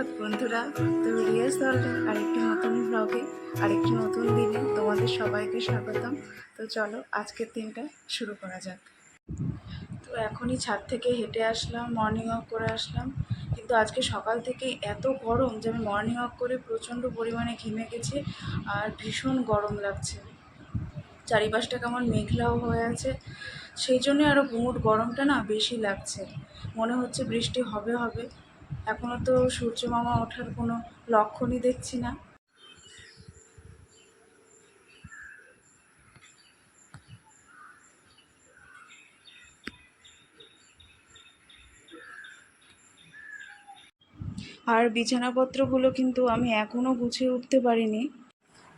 সুপ্রভাত বন্ধুরা। তো রিয়াজ দলের আরেকটি নতুন ব্লগে আরেকটি নতুন দিনে তোমাদের সবাইকে স্বাগতম। তো চলো আজকের দিনটা শুরু করা যাক। তো এখনই ছাদ থেকে হেঁটে আসলাম, মর্নিং ওয়াক করে আসলাম। কিন্তু আজকে সকাল থেকে এত গরম যে আমি মর্নিং ওয়াক করে প্রচণ্ড পরিমাণে ঘেমে গেছি আর ভীষণ গরম লাগছে। চারিপাশটা কেমন মেঘলাও হয়ে আছে, সেই জন্যে আরও গুমুট গরমটা না বেশি লাগছে। মনে হচ্ছে বৃষ্টি হবে হবে। এখনও তো সূর্য মামা ওঠার কোনো লক্ষণই দেখছি না। আর বিছানাপত্রগুলো কিন্তু আমি এখনও গুছিয়ে উঠতে পারিনি,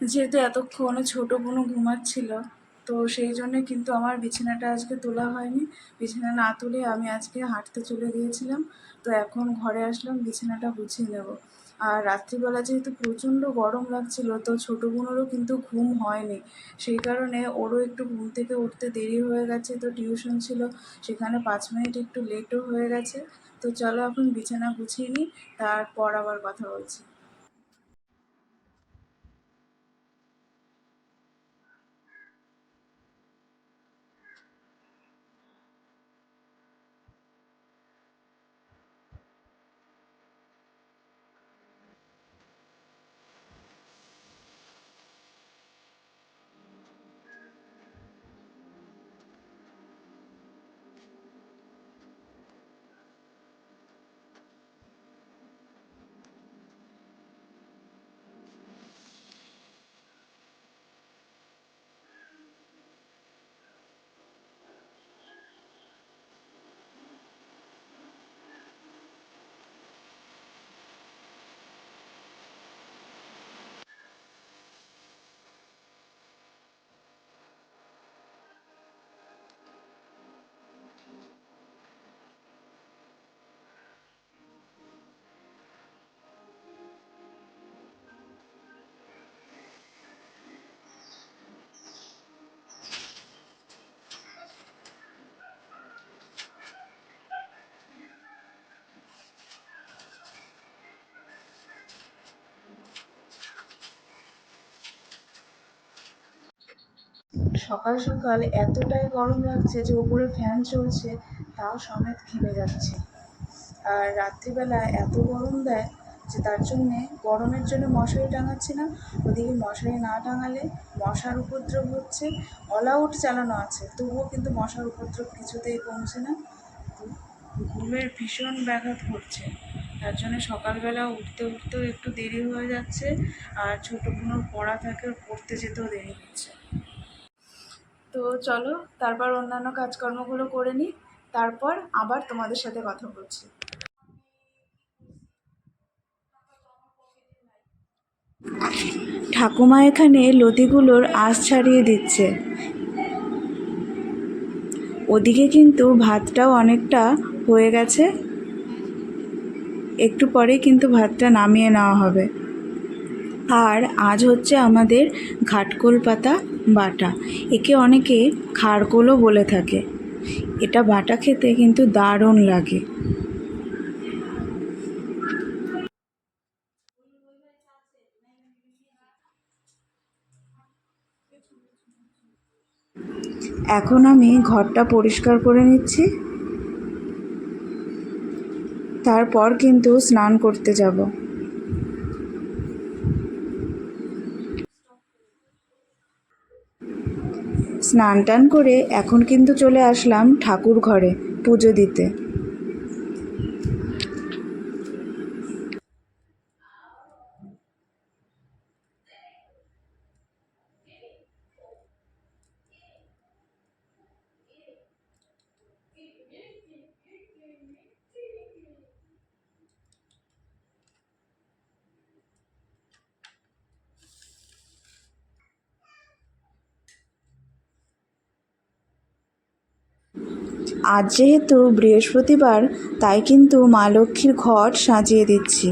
যেহেতু এতক্ষণ ছোটো বোনও ঘুমাচ্ছিল। তো সেই জন্যে কিন্তু আমার বিছানাটা আজকে তোলা হয়নি। বিছানা না তুলে আমি আজকে হাঁটতে চলে গিয়েছিলাম। তো এখন ঘরে আসলাম, বিছানাটা গুছিয়ে নেব। আর রাত্রিবেলা যেহেতু প্রচণ্ড গরম লাগছিল, তো ছোটো বোনেরও কিন্তু ঘুম হয়নি। সেই কারণে ওরও একটু ঘুম থেকে উঠতে দেরি হয়ে গেছে। তো টিউশন ছিল, সেখানে 5 মিনিট একটু লেটও হয়ে গেছে। তো চলো এখন বিছানা গুছিয়ে নিই, তারপর আবার কথা বলছি। সকাল সকাল এতটাই গরম লাগছে যে উপরে ফ্যান চলছে, তাও সমেত ঘেমে যাচ্ছে। আর রাত্রিবেলা এত গরম দেয় যে তার জন্যে গরমের জন্য মশারি টাঙাচ্ছি না। ওদিকে মশারি না টাঙালে মশার উপদ্রব হচ্ছে। অল আউট চালানো আছে, তবুও কিন্তু মশার উপদ্রব কিছুতেই কমছে না। তো ঘুমের ভীষণ ব্যাঘাত ঘটছে। তার জন্য সকালবেলা উঠতে উঠতেও একটু দেরি হয়ে যাচ্ছে। আর ছোটো বোনের পড়া থাকে, পড়তে যেতেও দেরি হচ্ছে। তো চলো তারপর অন্যান্য কাজকর্মগুলো করে নিই, তারপর আবার তোমাদের সাথে কথা বলছি। ঠাকুমা এখানে লতিগুলোর আঁশ ছাড়িয়ে দিচ্ছে। ওদিকে কিন্তু ভাতটাও অনেকটা হয়ে গেছে, একটু পরেই কিন্তু ভাতটা নামিয়ে নেওয়া হবে। আর আজ হচ্ছে আমাদের ঘাটকোল পাতা বাটা। একে অনেকে খারকোলও বলে থাকে। এটা বাটা খেতে কিন্তু দারুণ লাগে। এখন আমি ঘরটা পরিষ্কার করে নিচ্ছি, তারপর কিন্তু স্নান করতে যাব। স্নান টান করে এখন কিন্তু চলে আসলাম ঠাকুর ঘরে পুজো দিতে। আজ যেহেতু বৃহস্পতিবার, তাই কিন্তু মা লক্ষ্মীর ঘট সাজিয়ে দিচ্ছি।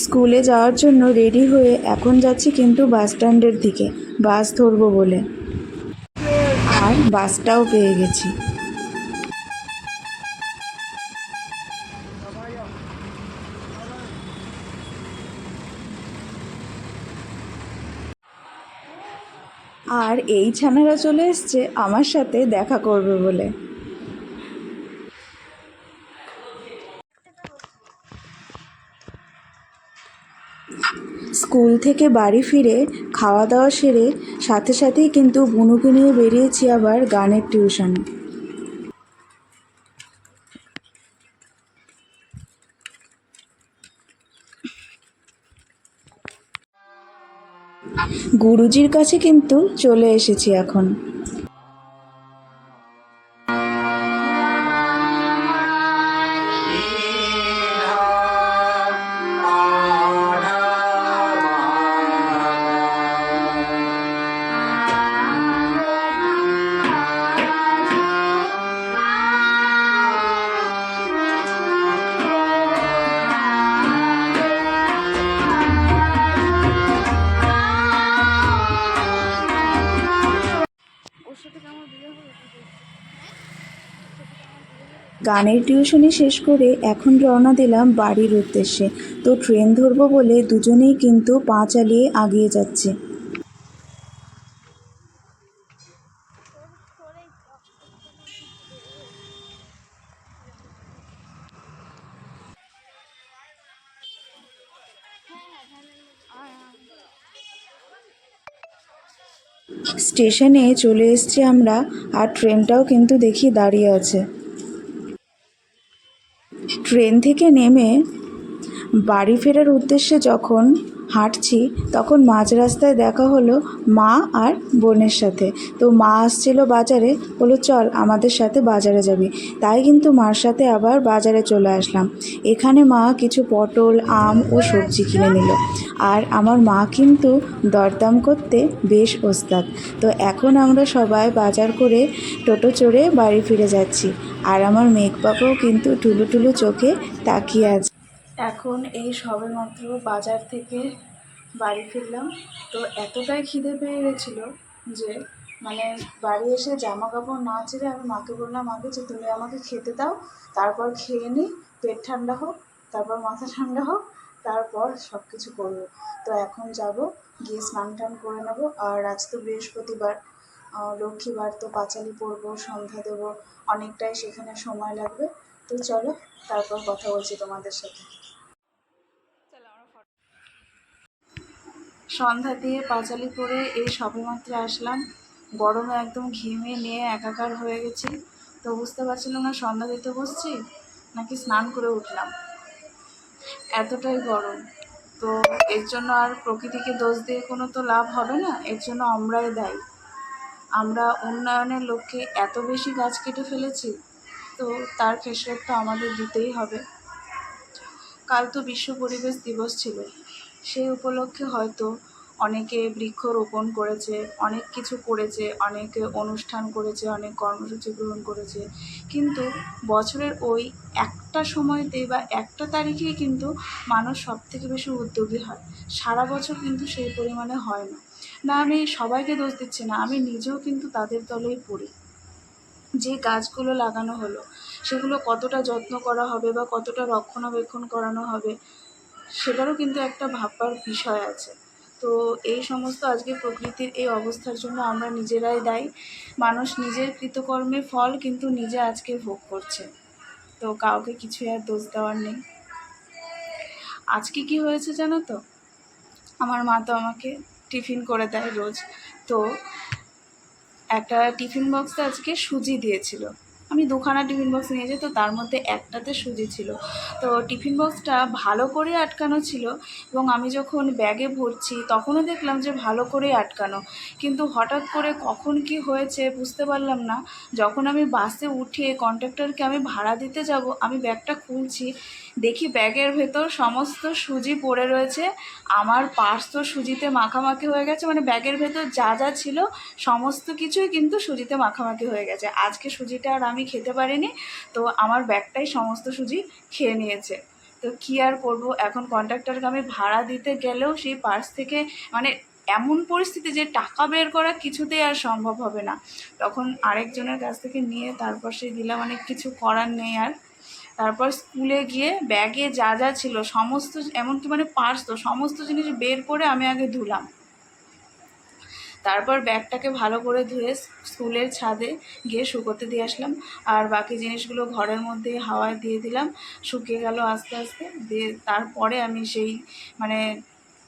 স্কুলে যাওয়ার জন্য রেডি হয়ে এখন যাচ্ছি কিন্তু বাস স্ট্যান্ডের দিকে, বাস ধরবো বলে। আর বাসটাও পেয়ে গেছি। আর এই ছানারা চলে এসছে আমার সাথে দেখা করবে বলে। স্কুল থেকে বাড়ি ফিরে খাওয়া দাওয়া সেরে সাথে সাথেই কিন্তু বুনুকে নিয়ে বেরিয়েছি আবার গানের টিউশনে। গুরুজির কাছে কিন্তু চলে এসেছি এখন। গানের টিউশনি শেষ করে এখন রওনা দিলাম বাড়ির উদ্দেশ্যে। তো ট্রেন ধরবো বলে দুজনেই কিন্তু পা চালিয়ে আগিয়ে যাচ্ছে। স্টেশনে চলে এসেছি আমরা, আর ট্রেনটাও কিন্তু দেখি দাঁড়িয়ে আছে। ট্রেন থেকে নেমে বাড়ি ফেরার উদ্দেশ্যে যখন হাঁটছি তখন মাঝ রাস্তায় দেখা হলো মা আর বোনের সাথে। তো মা আসছিল বাজারে, বললো চল আমাদের সাথে বাজারে যাবি। তাই কিন্তু মার সাথে আবার বাজারে চলে আসলাম। এখানে মা কিছু পটল, আম ও সবজি কিনে নিল। আর আমার মা কিন্তু দরদাম করতে বেশ ওস্তাদ। তো এখন আমরা সবাই বাজার করে টোটো চড়ে বাড়ি ফিরে যাচ্ছি। আর আমার মেঘ বাবাও কিন্তু টুলু টুলু চোখে তাকিয়ে আছে। এখন এই সবেমাত্র বাজার থেকে বাড়ি ফিরলাম। তো এতটাই খিদে পেয়ে গেছিলো যে মানে বাড়ি এসে জামা কাপড় না ছেড়ে আমি মাকে বললাম আগে যে তুমি আমাকে খেতে দাও, তারপর খেয়ে নিই, পেট ঠান্ডা হোক, তারপর মাথা ঠান্ডা হোক, তারপর সব কিছু করবো। তো এখন যাব, গিয়ে স্নান টান করে নেবো। আর আজ তো বৃহস্পতিবার, লক্ষ্মীবার, তো পাঁচালি পরবো, সন্ধ্যা দেবো, অনেকটাই সেখানে সময় লাগবে। তো চলো তারপর কথা বলছি তোমাদের সাথে। সন্ধ্যা দিয়ে পাঁচালি পরে এই সবেমাত্র আসলাম। গরমে একদম ঘেমে নিয়ে একাকার হয়ে গেছি। তো বুঝতে পারছিলাম না সন্ধ্যা দিতে বসছি নাকি স্নান করে উঠলাম, এতটাই গরম। তো এর জন্য আর প্রকৃতিকে দোষ দিয়ে কোনো তো লাভ হবে না, এর জন্য আমরাই দায়ী। আমরা উন্নয়নের লক্ষ্যে এত বেশি গাছ কেটে ফেলেছি, তো তার খেসারত তো আমাদের দিতেই হবে। কাল তো বিশ্ব পরিবেশ দিবস ছিল, সেই উপলক্ষে হয়তো অনেকে বৃক্ষরোপণ করেছে, অনেক কিছু করেছে, অনেকে অনুষ্ঠান করেছে, অনেক কর্মসূচি গ্রহণ করেছে। কিন্তু বছরের ওই একটা সময়তেই বা একটা তারিখেই কিন্তু মানুষ সবথেকে বেশি উদ্যোগী হয়। সারা বছর কিন্তু সেই পরিমাণে হয় না। না, আমি সবাইকে দোষ দিচ্ছি না, আমি নিজেও কিন্তু তাদের দলেই পড়ি। যে গাছগুলো লাগানো হলো সেগুলো কতটা যত্ন করা হবে বা কতটা রক্ষণাবেক্ষণ করানো হবে, সেটারও কিন্তু একটা ভাববার বিষয় আছে। তো এই সমস্ত আজকে প্রকৃতির এই অবস্থার জন্য আমরা নিজেরাই দায়ী। মানুষ নিজের কৃতকর্মের ফল কিন্তু নিজে আজকে ভোগ করছে। তো কাউকে কিছু আর দোষ দেওয়ার নেই। আজকে কি হয়েছে জানো তো, আমার মা তো আমাকে টিফিন করে দেয় রোজ। তো একটা টিফিন বক্সে আজকে সুজি দিয়েছিল। আমি দুখানা টিফিন বক্স নিয়েছি, তো তার মধ্যে একটাতে সুজি ছিল। তো টিফিন বক্সটা ভালো করে আটকানো ছিল, এবং আমি যখন ব্যাগে ভরছি তখনও দেখলাম যে ভালো করেই আটকানো। কিন্তু হঠাৎ করে কখন কি হয়েছে বুঝতে পারলাম না। যখন আমি বাসে উঠে কন্ডাক্টরকে আমি ভাড়া দিতে যাব, আমি ব্যাগটা খুলছি, দেখি ব্যাগের ভেতর সমস্ত সুজি পড়ে রয়েছে। আমার পার্স তো সুজিতে মাখামাখি হয়ে গেছে, মানে ব্যাগের ভেতর যা যা ছিল সমস্ত কিছুই কিন্তু সুজিতে মাখামাখি হয়ে গেছে। আজকে সুজিটা আর আমি খেতে পারিনি, তো আমার ব্যাগটাই সমস্ত সুজি খেয়ে নিয়েছে। তো তো কী আর করবো, এখন কন্ট্রাক্টরকে আমি ভাড়া দিতে গেলেও সেই পার্স থেকে মানে এমন পরিস্থিতি যে টাকা বের করা কিছুতেই আর সম্ভব হবে না। তখন আরেকজনের কাছ থেকে নিয়ে তারপর সে দিলাম, অনেক কিছু করার নেই আর। তারপর স্কুলে গিয়ে ব্যাগে যা যা ছিল সমস্ত, এমনকি মানে পার্স তো সমস্ত জিনিস বের করে আমি আগে ধুলাম। তারপর ব্যাগটাকে ভালো করে ধুয়ে স্কুলের ছাদে গিয়ে শুকোতে দিয়ে আসলাম। আর বাকি জিনিসগুলো ঘরের মধ্যে হাওয়ায় দিয়ে দিলাম, শুকিয়ে গেল আস্তে আস্তে। দিয়ে তারপরে আমি মানে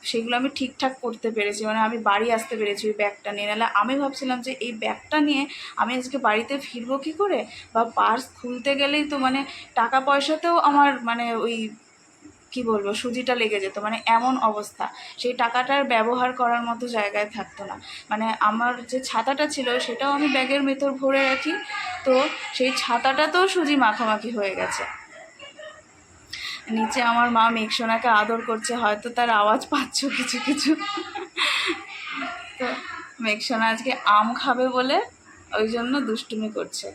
সেগুলো আমি ঠিকঠাক করতে পেরেছি, মানে আমি বাড়ি আসতে পেরেছি ওই ব্যাগটা নিয়ে। নাহলে আমি ভাবছিলাম যে এই ব্যাগটা নিয়ে আমি আজকে বাড়িতে ফিরবো কী করে, বা পার্স খুলতে গেলেই তো মানে টাকা পয়সাতেও আমার মানে ওই কি বলবো সুজিটা লেগে যেত, মানে এমন অবস্থা। সেই টাকাটার ব্যবহার করার মতো জায়গায় থাকতো না। মানে আমার যে ছাতাটা ছিল সেটাও আমি ব্যাগের ভেতর ভরে রাখি, তো সেই ছাতাটাতেও সুজি মাখামাখি হয়ে গেছে। নিচে আমার মা মেঘসোনাকে আদর করছে, হয়তো তার আওয়াজ পাচ্ছ কিছু কিছু। তো মেঘসোনা আজকে আম খাবে বলে ওই জন্য দুষ্টুমি করছে।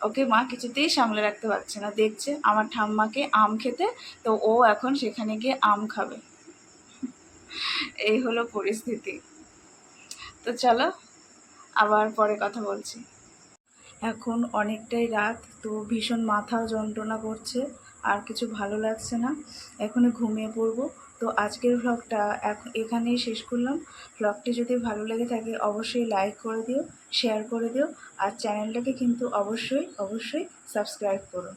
ওকে মা কিছুতেই সামলে রাখতে পারছে না, দেখছে আমার ঠাম্মাকে আম খেতে, তো ও এখন সেখানে গিয়ে আম খাবে। এই হলো পরিস্থিতি। তো চলো আবার পরে কথা বলছি। এখন অনেকটাই রাত, তো ভীষণ মাথা যন্ত্রণা করছে, আর কিছু ভালো লাগছে না, এখনই ঘুমিয়ে পড়বো। তো আজকের ভ্লগটা এখন এখানেই শেষ করলাম। ভ্লগটি যদি ভালো লেগে থাকে অবশ্যই লাইক করে দিও, শেয়ার করে দিও, আর চ্যানেলটাকে কিন্তু অবশ্যই অবশ্যই সাবস্ক্রাইব করো।